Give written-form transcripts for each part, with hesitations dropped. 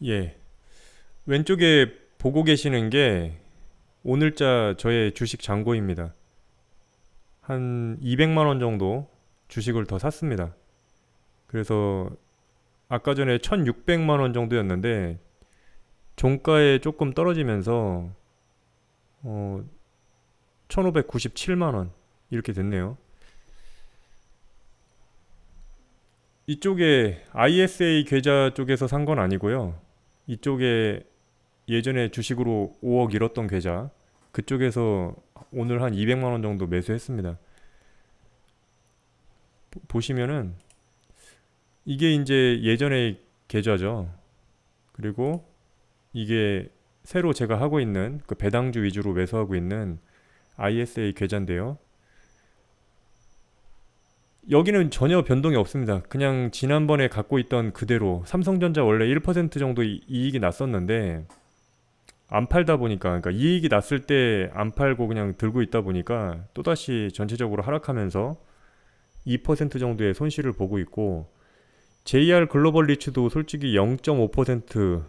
예. 왼쪽에 보고 계시는 게 오늘자 저의 주식 잔고입니다. 한 200만 원 정도 주식을 더 샀습니다. 그래서 아까 전에 1600만 원 정도였는데 종가에 조금 떨어지면서 어 1597만 원 이렇게 됐네요. 이쪽에 ISA 계좌 쪽에서 산 건 아니고요. 이쪽에 예전에 주식으로 5억 잃었던 계좌 그쪽에서 오늘 한 200만 원 정도 매수했습니다. 보시면은 이게 이제 예전의 계좌죠. 그리고 이게 새로 제가 하고 있는 그 배당주 위주로 매수하고 있는 ISA 계좌인데요. 여기는 전혀 변동이 없습니다. 그냥 지난번에 갖고 있던 그대로 삼성전자 원래 1% 정도 이익이 났었는데 안 팔다 보니까 그러니까 이익이 났을 때 안 팔고 그냥 들고 있다 보니까 또다시 전체적으로 하락하면서 2% 정도의 손실을 보고 있고 JR 글로벌 리츠도 솔직히 0.5%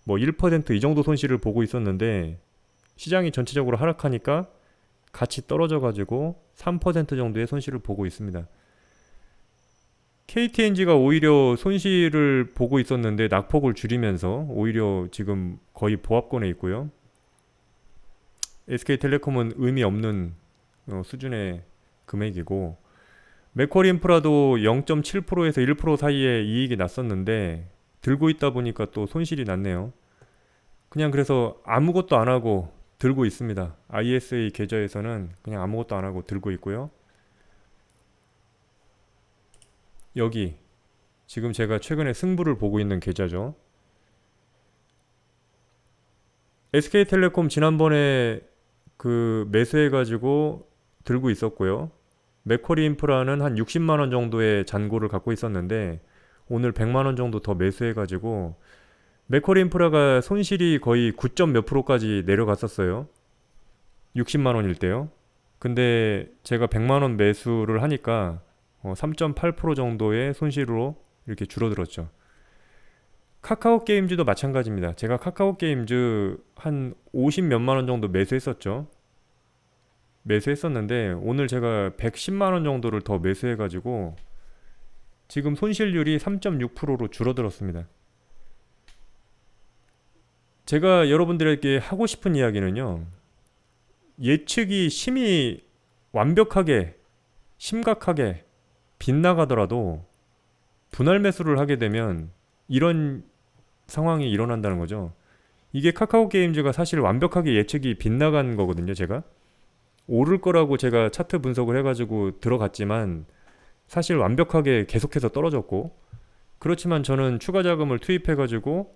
뭐 1%이 정도 손실을 보고 있었는데 시장이 전체적으로 하락하니까 같이 떨어져 가지고 3% 정도의 손실을 보고 있습니다. KTNG가 오히려 손실을 보고 있었는데 낙폭을 줄이면서 오히려 지금 거의 보합권에 있고요. SK텔레콤은 의미 없는 수준의 금액이고 맥쿼리 인프라도 0.7%에서 1% 사이에 이익이 났었는데 들고 있다 보니까 또 손실이 났네요. 그냥 그래서 아무것도 안 하고 들고 있습니다. ISA 계좌에서는 그냥 아무것도 안 하고 들고 있고요. 여기 지금 제가 최근에 승부를 보고 있는 계좌죠. SK텔레콤 지난번에 그 매수해가지고 들고 있었고요. 맥쿼리 인프라는 한 60만 원 정도의 잔고를 갖고 있었는데 오늘 100만 원 정도 더 매수해가지고 맥쿼리 인프라가 손실이 거의 9점 몇 프로까지 내려갔었어요. 60만 원일 때요. 근데 제가 100만 원 매수를 하니까 3.8% 정도의 손실로 이렇게 줄어들었죠. 카카오 게임즈도 마찬가지입니다. 제가 카카오 게임즈 한 50 몇만 원 정도 매수했었죠. 매수했었는데 오늘 제가 110만 원 정도를 더 매수해가지고 지금 손실률이 3.6%로 줄어들었습니다. 제가 여러분들에게 하고 싶은 이야기는요. 예측이 심히 완벽하게 심각하게 빗나가더라도 분할 매수를 하게 되면 이런 상황이 일어난다는 거죠. 이게 카카오 게임즈가 사실 완벽하게 예측이 빗나간 거거든요, 제가. 오를 거라고 제가 차트 분석을 해가지고 들어갔지만 사실 완벽하게 계속해서 떨어졌고 그렇지만 저는 추가 자금을 투입해가지고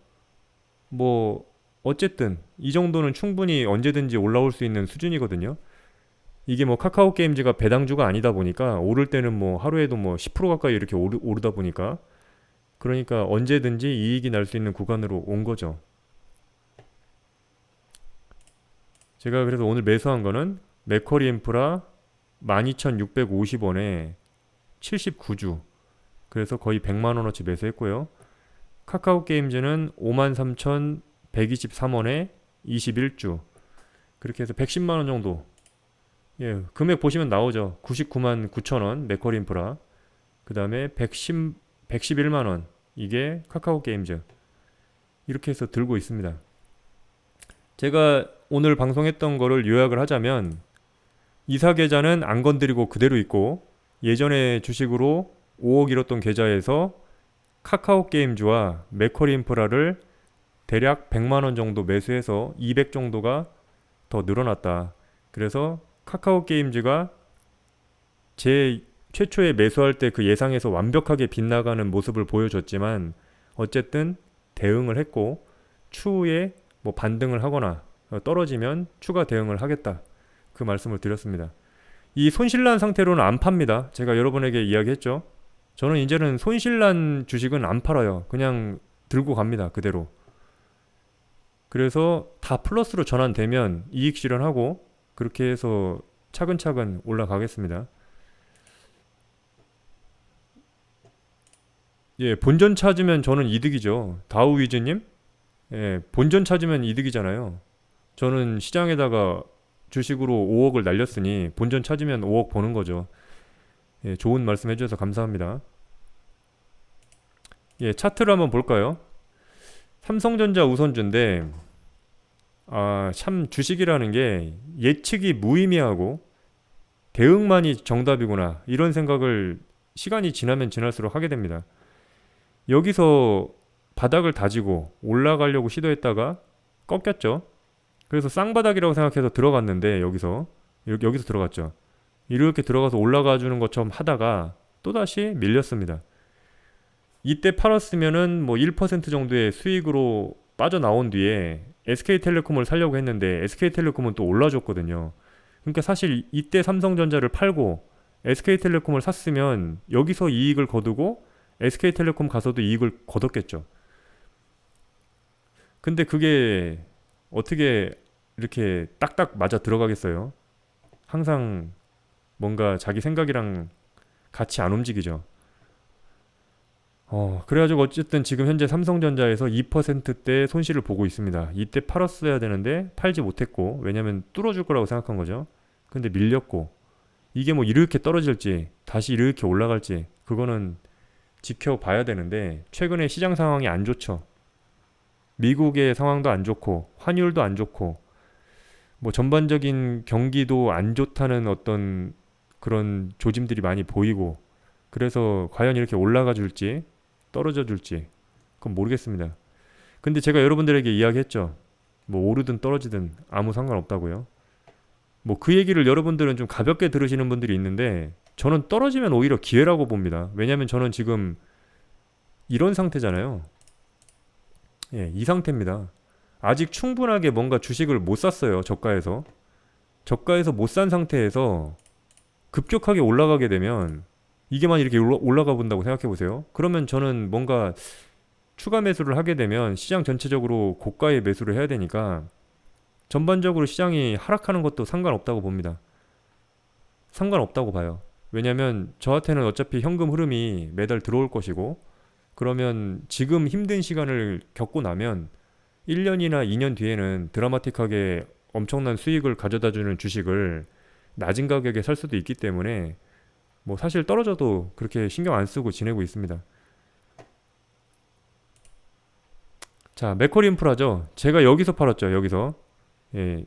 뭐 어쨌든 이 정도는 충분히 언제든지 올라올 수 있는 수준이거든요. 이게 뭐 카카오 게임즈가 배당주가 아니다 보니까 오를 때는 뭐 하루에도 뭐 10% 가까이 이렇게 오르다 보니까 그러니까 언제든지 이익이 날 수 있는 구간으로 온 거죠. 제가 그래서 오늘 매수한 거는 맥쿼리 인프라 12,650원에 79주. 그래서 거의 100만 원어치 매수했고요. 카카오 게임즈는 53,123원에 21주. 그렇게 해서 110만 원 정도. 예, 금액 보시면 나오죠. 99만 9천 원 맥쿼리 인프라. 그다음에 111만 원. 이게 카카오 게임즈. 이렇게 해서 들고 있습니다. 제가 오늘 방송했던 거를 요약을 하자면 이사 계좌는 안 건드리고 그대로 있고 예전에 주식으로 5억 잃었던 계좌에서 카카오 게임즈와 맥쿼리 인프라를 대략 100만 원 정도 매수해서 200 정도가 더 늘어났다. 그래서 카카오 게임즈가 제 최초에 매수할 때 그 예상에서 완벽하게 빗나가는 모습을 보여줬지만 어쨌든 대응을 했고 추후에 뭐 반등을 하거나 떨어지면 추가 대응을 하겠다. 그 말씀을 드렸습니다. 이 손실난 상태로는 안 팝니다. 제가 여러분에게 이야기했죠. 저는 이제는 손실난 주식은 안 팔아요. 그냥 들고 갑니다. 그대로. 그래서 다 플러스로 전환되면 이익 실현하고 그렇게 해서 차근차근 올라가겠습니다. 예, 본전 찾으면 저는 이득이죠. 다우위즈님, 예, 본전 찾으면 이득이잖아요. 저는 시장에다가 주식으로 5억을 날렸으니 본전 찾으면 5억 버는 거죠. 예, 좋은 말씀 해주셔서 감사합니다. 예, 차트를 한번 볼까요? 삼성전자 우선주인데, 참 주식이라는 게 예측이 무의미하고 대응만이 정답이구나. 이런 생각을 시간이 지나면 지날수록 하게 됩니다. 여기서 바닥을 다지고 올라가려고 시도했다가 꺾였죠. 그래서 쌍바닥이라고 생각해서 들어갔는데 여기서 들어갔죠. 이렇게 들어가서 올라가 주는 것처럼 하다가 또다시 밀렸습니다. 이때 팔았으면은 뭐 1% 정도의 수익으로 빠져나온 뒤에 SK텔레콤을 살려고 했는데 SK텔레콤은 또 올라줬거든요. 그러니까 사실 이때 삼성전자를 팔고 SK텔레콤을 샀으면 여기서 이익을 거두고 SK텔레콤 가서도 이익을 거뒀겠죠. 근데 그게 어떻게 이렇게 딱딱 맞아 들어가겠어요? 항상 뭔가 자기 생각이랑 같이 안 움직이죠. 그래가지고 어쨌든 지금 현재 삼성전자에서 2%대 손실을 보고 있습니다. 이때 팔았어야 되는데 팔지 못했고, 왜냐면 뚫어줄 거라고 생각한 거죠. 근데 밀렸고, 이게 뭐 이렇게 떨어질지, 다시 이렇게 올라갈지, 그거는 지켜봐야 되는데, 최근에 시장 상황이 안 좋죠. 미국의 상황도 안 좋고, 환율도 안 좋고, 뭐 전반적인 경기도 안 좋다는 어떤 그런 조짐들이 많이 보이고, 그래서 과연 이렇게 올라가 줄지, 떨어져 줄지, 그건 모르겠습니다. 근데 제가 여러분들에게 이야기했죠. 뭐 오르든 떨어지든 아무 상관없다고요. 뭐 그 얘기를 여러분들은 좀 가볍게 들으시는 분들이 있는데 저는 떨어지면 오히려 기회라고 봅니다. 왜냐면 저는 지금 이런 상태잖아요. 예, 이 상태입니다. 아직 충분하게 뭔가 주식을 못 샀어요. 저가에서. 저가에서 못 산 상태에서 급격하게 올라가게 되면 이게만 이렇게 올라가 본다고 생각해 보세요. 그러면 저는 뭔가 추가 매수를 하게 되면 시장 전체적으로 고가의 매수를 해야 되니까 전반적으로 시장이 하락하는 것도 상관없다고 봅니다. 상관없다고 봐요. 왜냐면 저한테는 어차피 현금 흐름이 매달 들어올 것이고 그러면 지금 힘든 시간을 겪고 나면 1년이나 2년 뒤에는 드라마틱하게 엄청난 수익을 가져다 주는 주식을 낮은 가격에 살 수도 있기 때문에 뭐 사실 떨어져도 그렇게 신경 안 쓰고 지내고 있습니다. 자, 맥쿼리 인프라죠. 제가 여기서 팔았죠. 여기서. 예,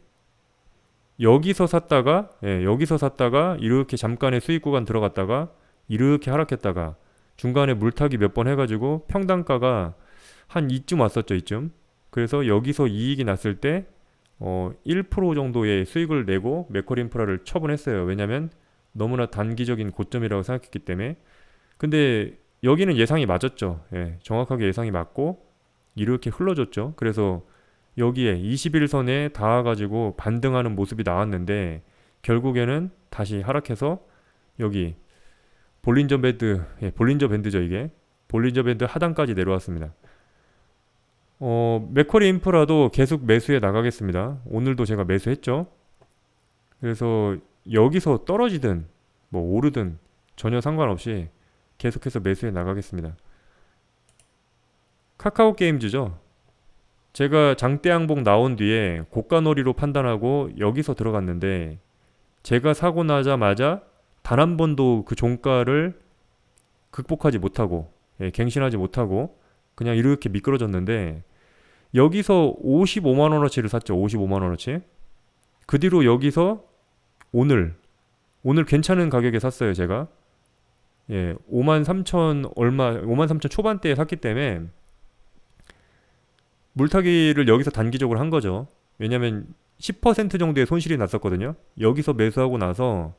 여기서 샀다가 이렇게 잠깐의 수익 구간 들어갔다가 이렇게 하락했다가 중간에 물타기 몇 번 해가지고 평단가가 한 이쯤 왔었죠. 이쯤. 그래서 여기서 이익이 났을 때 1% 정도의 수익을 내고 맥쿼리 인프라를 처분했어요. 왜냐면 너무나 단기적인 고점이라고 생각했기 때문에. 근데 여기는 예상이 맞았죠. 예, 정확하게 예상이 맞고 이렇게 흘러줬죠. 그래서 여기에 21선에 닿아가지고 반등하는 모습이 나왔는데 결국에는 다시 하락해서 여기 볼린저 밴드, 예, 볼린저 밴드죠 이게. 볼린저 밴드 하단까지 내려왔습니다. 맥쿼리 인프라도 계속 매수해 나가겠습니다. 오늘도 제가 매수했죠. 그래서 여기서 떨어지든 뭐 오르든 전혀 상관없이 계속해서 매수해 나가겠습니다. 카카오 게임즈죠. 제가 장대 항복 나온 뒤에 고가놀이로 판단하고 여기서 들어갔는데 제가 사고 나자마자 단 한 번도 그 종가를 극복하지 못하고 갱신하지 못하고 그냥 이렇게 미끄러졌는데 여기서 55만 원어치를 샀죠. 55만 원어치. 그 뒤로 여기서 오늘 괜찮은 가격에 샀어요, 제가. 예, 5만 3천 얼마, 5만 3천 초반대에 샀기 때문에 물타기를 여기서 단기적으로 한 거죠. 왜냐면 10% 정도의 손실이 났었거든요. 여기서 매수하고 나서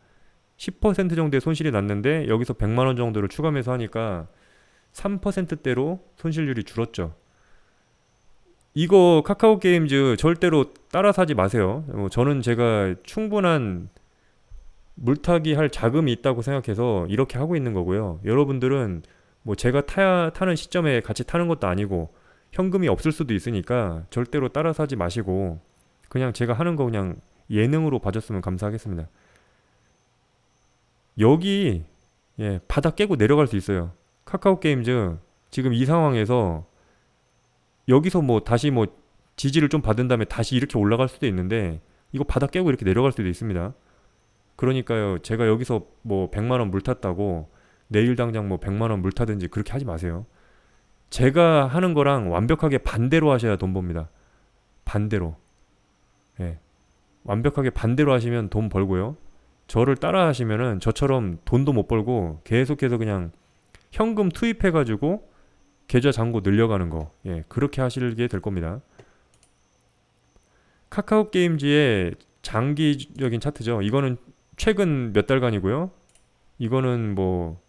10% 정도의 손실이 났는데 여기서 100만 원 정도를 추가 매수하니까 3%대로 손실률이 줄었죠. 이거 카카오 게임즈 절대로 따라 사지 마세요. 저는 제가 충분한 물타기 할 자금이 있다고 생각해서 이렇게 하고 있는 거고요. 여러분들은 뭐 제가 타는 시점에 같이 타는 것도 아니고 현금이 없을 수도 있으니까 절대로 따라 사지 마시고 그냥 제가 하는 거 그냥 예능으로 봐줬으면 감사하겠습니다. 여기 바닥 깨고 내려갈 수 있어요. 카카오 게임즈 지금 이 상황에서 여기서 뭐 다시 뭐 지지를 좀 받은 다음에 다시 이렇게 올라갈 수도 있는데 이거 바닥 깨고 이렇게 내려갈 수도 있습니다. 그러니까요, 제가 여기서 뭐 100만 원 물 탔다고 내일 당장 뭐 100만 원 물 타든지 그렇게 하지 마세요. 제가 하는 거랑 완벽하게 반대로 하셔야 돈 법니다. 반대로. 예. 완벽하게 반대로 하시면 돈 벌고요. 저를 따라 하시면은 저처럼 돈도 못 벌고 계속해서 그냥 현금 투입해가지고 계좌 잔고 늘려가는 거. 예. 그렇게 하시게 될 겁니다. 카카오 게임즈의 장기적인 차트죠. 이거는 최근 몇 달간이고요. 이거는 뭐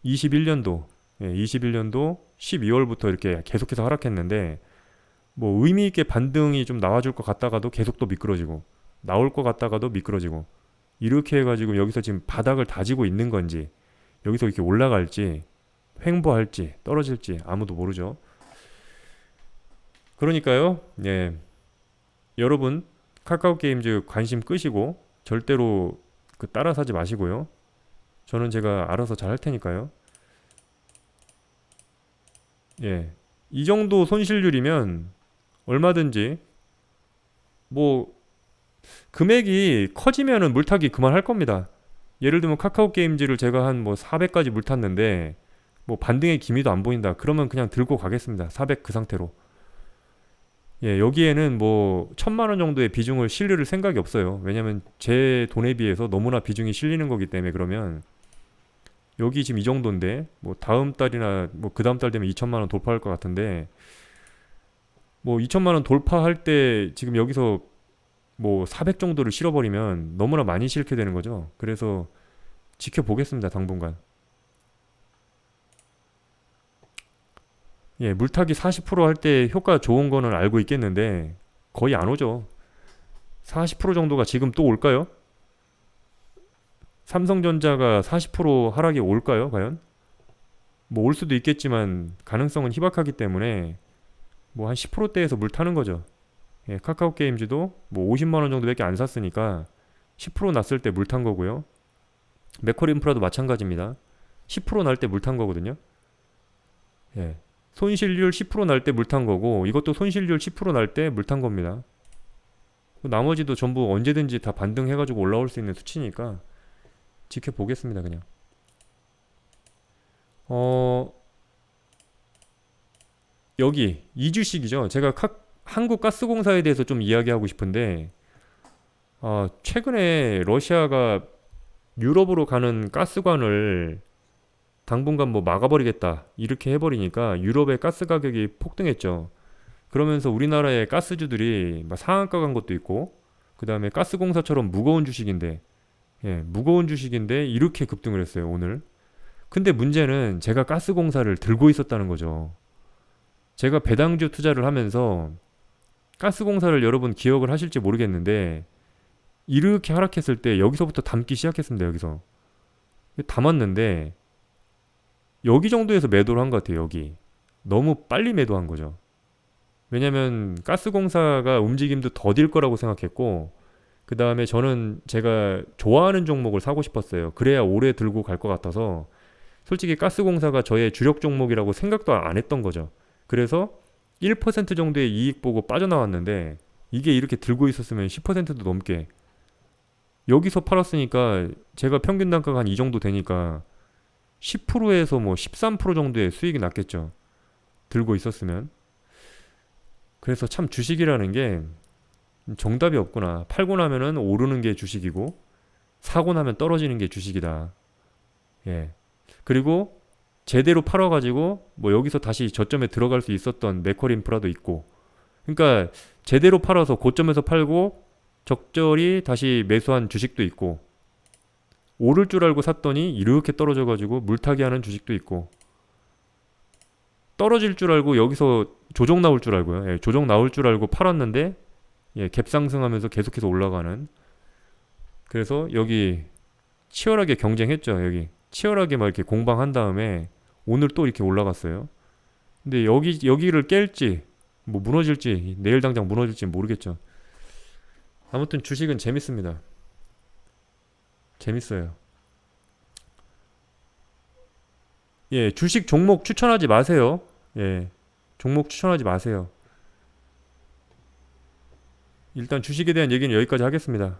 21년도, 21년도 12월부터 이렇게 계속해서 하락했는데 뭐 의미 있게 반등이 좀 나와줄 것 같다가도 계속 또 미끄러지고 나올 것 같다가도 미끄러지고 이렇게 해가지고 여기서 지금 바닥을 다지고 있는 건지 여기서 이렇게 올라갈지 횡보할지 떨어질지 아무도 모르죠. 그러니까요, 예, 여러분 카카오 게임즈 관심 끄시고 절대로 그 따라 사지 마시고요. 저는 제가 알아서 잘 할 테니까요. 예, 이 정도 손실률이면 얼마든지 뭐 금액이 커지면은 물타기 그만할 겁니다. 예를 들면 카카오 게임즈를 제가 한 뭐 400까지 물탔는데 뭐 반등의 기미도 안 보인다. 그러면 그냥 들고 가겠습니다. 400 그 상태로. 예, 여기에는 뭐 1000만 원 정도의 비중을 실릴 생각이 없어요. 왜냐면 제 돈에 비해서 너무나 비중이 실리는 거기 때문에. 그러면 여기 지금 이 정도인데 뭐 다음 달이나 뭐 그 다음 달 되면 2천만 원 돌파할 것 같은데 뭐 2천만 원 돌파할 때 지금 여기서 뭐 400 정도를 실어버리면 너무나 많이 실게 되는 거죠. 그래서 지켜보겠습니다. 당분간. 예, 물타기 40%할 때 효과 좋은 거는 알고 있겠는데 거의 안 오죠. 40% 정도가 지금 또 올까요? 삼성전자가 40% 하락이 올까요? 과연? 뭐 올 수도 있겠지만 가능성은 희박하기 때문에 뭐 한 10%대에서 물 타는 거죠. 예, 카카오 게임즈도 뭐 50만 원 정도밖에 안 샀으니까 10% 났을 때 물 탄 거고요. 맥쿼리 인프라도 마찬가지입니다. 10%날 때 물 탄 거거든요. 예. 손실률 10%날 때 물 탄 거고 이것도 손실률 10%날 때 물 탄 겁니다. 나머지도 전부 언제든지 다 반등해가지고 올라올 수 있는 수치니까 지켜보겠습니다. 그냥. 어, 여기 이주식이죠. 제가 한국가스공사에 대해서 좀 이야기하고 싶은데 최근에 러시아가 유럽으로 가는 가스관을 당분간 뭐 막아버리겠다 이렇게 해버리니까 유럽의 가스 가격이 폭등했죠. 그러면서 우리나라의 가스주들이 막 상한가 간 것도 있고 그 다음에 가스공사처럼 무거운 주식인데 무거운 주식인데 이렇게 급등을 했어요 오늘. 근데 문제는 제가 가스공사를 들고 있었다는 거죠. 제가 배당주 투자를 하면서 가스공사를 여러분 기억을 하실지 모르겠는데 이렇게 하락했을 때 여기서부터 담기 시작했습니다. 여기서 담았는데 여기 정도에서 매도를 한 것 같아요. 여기 너무 빨리 매도한 거죠. 왜냐면 가스공사가 움직임도 더딜 거라고 생각했고 그 다음에 저는 제가 좋아하는 종목을 사고 싶었어요. 그래야 오래 들고 갈 것 같아서 솔직히 가스공사가 저의 주력 종목이라고 생각도 안 했던 거죠. 그래서 1% 정도의 이익 보고 빠져나왔는데 이게 이렇게 들고 있었으면 10%도 넘게 여기서 팔았으니까 제가 평균 단가가 한 이 정도 되니까 10%에서 뭐 13% 정도의 수익이 났겠죠. 들고 있었으면. 그래서 참 주식이라는 게 정답이 없구나. 팔고 나면은 오르는 게 주식이고 사고 나면 떨어지는 게 주식이다. 예. 그리고 제대로 팔아가지고 뭐 여기서 다시 저점에 들어갈 수 있었던 맥쿼리 인프라도 있고 그러니까 제대로 팔아서 고점에서 팔고 적절히 다시 매수한 주식도 있고 오를 줄 알고 샀더니 이렇게 떨어져가지고 물타기 하는 주식도 있고 떨어질 줄 알고 여기서 조정 나올 줄 알고요. 조정 나올 줄 알고 팔았는데 갭 상승하면서 계속해서 올라가는 그래서 여기 치열하게 경쟁했죠. 여기 치열하게 막 이렇게 공방한 다음에 오늘 또 이렇게 올라갔어요. 근데 여기를 깰지 뭐 무너질지 내일 당장 무너질지 모르겠죠. 아무튼 주식은 재밌습니다. 재밌어요. 예, 주식 종목 추천하지 마세요. 예, 종목 추천하지 마세요. 일단 주식에 대한 얘기는 여기까지 하겠습니다.